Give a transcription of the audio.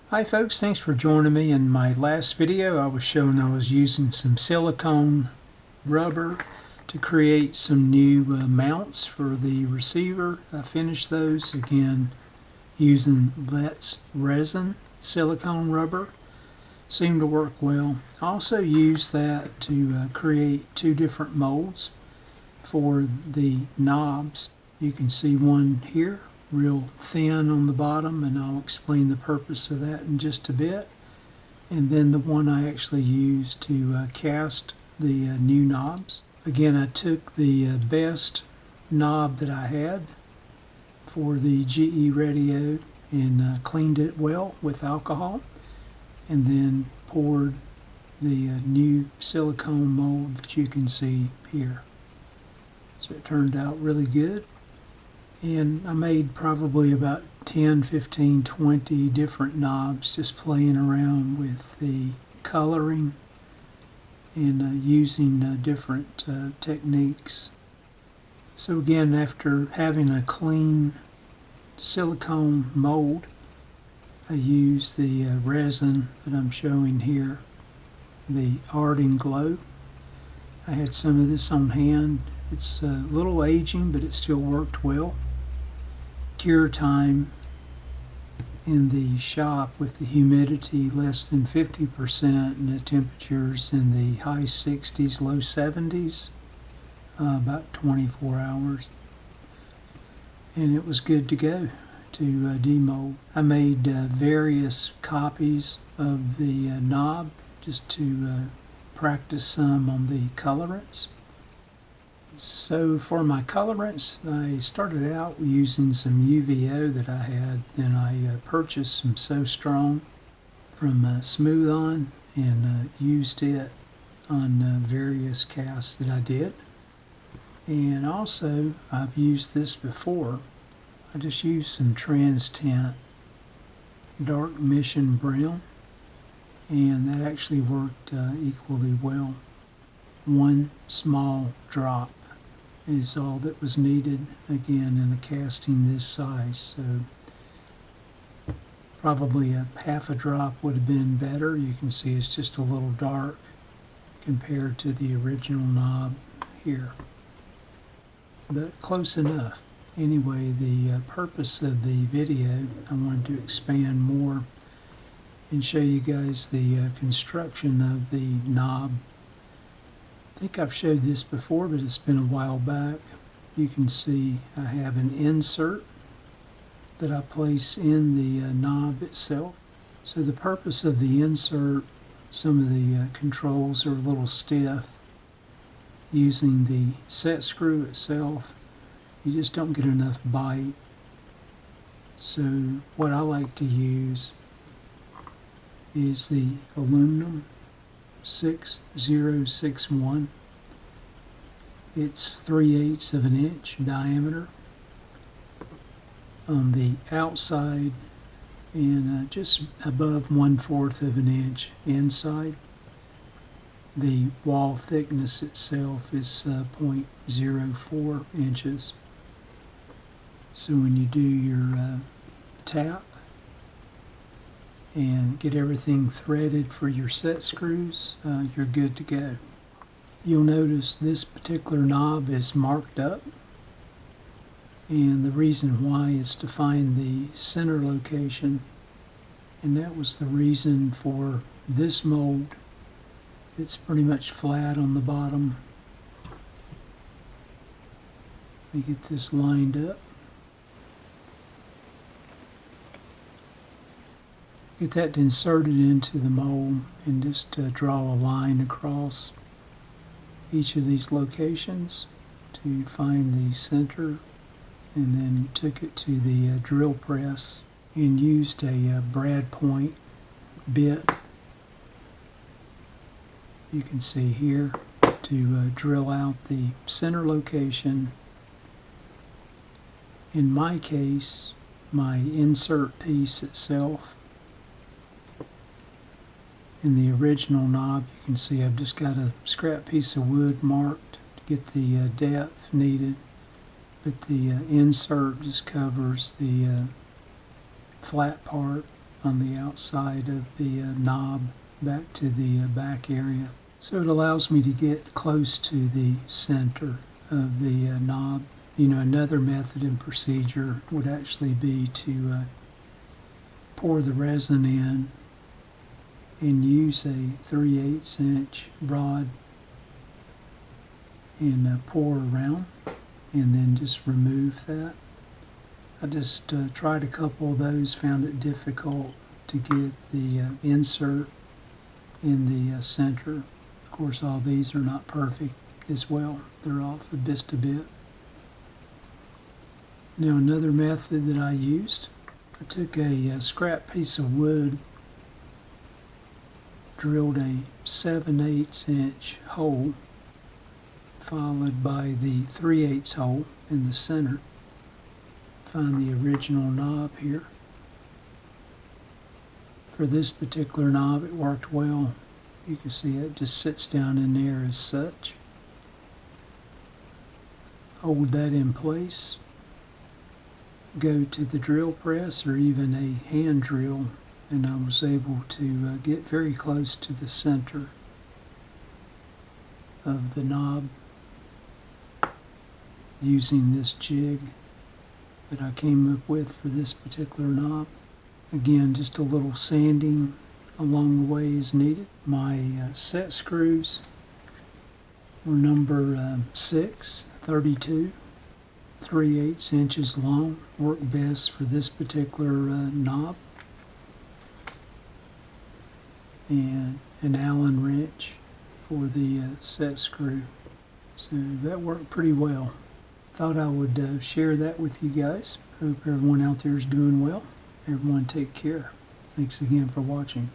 Hi folks, thanks for joining me. In my last video I was showing I was using some silicone rubber to create some new mounts for the receiver. I finished those again using Let's resin silicone rubber. Seemed to work well. I also used that to create two different molds for the knobs. You can see one here, real thin on the bottom, and I'll explain the purpose of that in just a bit. And then the one I actually used to cast the new knobs. Again, I took the best knob that I had for the GE radio and cleaned it well with alcohol, and then poured the new silicone mold that you can see here. So it turned out really good. And I made probably about 10, 15, 20 different knobs, just playing around with the coloring and using different techniques. So again, after having a clean silicone mold, I used the resin that I'm showing here, the Art and Glow. I had some of this on hand. It's a little aging, but it still worked well. Cure time in the shop with the humidity less than 50% and the temperatures in the high 60s, low 70s, about 24 hours. And it was good to go to demold. I made various copies of the knob just to practice some on the colorants. So for my colorants, I started out using some UVO that I had. Then I purchased some So Strong from Smooth On and used it on various casts that I did. And also, I've used this before. I just used some Trans Tint Dark Mission Brown, and that actually worked equally well. One small drop is all that was needed, again, in a casting this size. So probably a half a drop would have been better. You can see it's just a little dark compared to the original knob here, but close enough. Anyway, the purpose of the video, I wanted to expand more and show you guys the construction of the knob. I think I've showed this before, but it's been a while back. You can see I have an insert that I place in the knob itself. So the purpose of the insert, some of the controls are a little stiff. Using the set screw itself, you just don't get enough bite. So what I like to use is the aluminum 6061. It's 3/8 of an inch diameter on the outside and just above 1/4 of an inch inside. The wall thickness itself is 0.04 inches. So when you do your tap and get everything threaded for your set screws, you're good to go. You'll notice this particular knob is marked up, and the reason why is to find the center location, and that was the reason for this mold. It's pretty much flat on the bottom. Let me get this lined up. Get that inserted into the mold and just draw a line across each of these locations to find the center, and then took it to the drill press and used a brad point bit, you can see here, to drill out the center location. In my case, my insert piece itself. In the original knob, you can see I've just got a scrap piece of wood marked to get the depth needed, but the insert just covers the flat part on the outside of the knob back to the back area. So it allows me to get close to the center of the knob. You know, another method and procedure would actually be to pour the resin in and use a 3/8 inch rod and pour around and then just remove that. I just tried a couple of those, found it difficult to get the insert in the center. Of course, all these are not perfect as well. They're off just a bit. Now, another method that I used, I took a scrap piece of wood, drilled a 7/8 inch hole, followed by the 3/8 hole in the center. Find the original knob here. For this particular knob, it worked well. You can see it just sits down in there as such. Hold that in place. Go to the drill press or even a hand drill, and I was able to get very close to the center of the knob using this jig that I came up with for this particular knob. Again, just a little sanding along the way is needed. My set screws were number 6, 32, 3/8 inches long. Work best for this particular knob. And an Allen wrench for the set screw. So that worked pretty well. Thought I would share that with you guys. Hope everyone out there is doing well. Everyone take care. Thanks again for watching.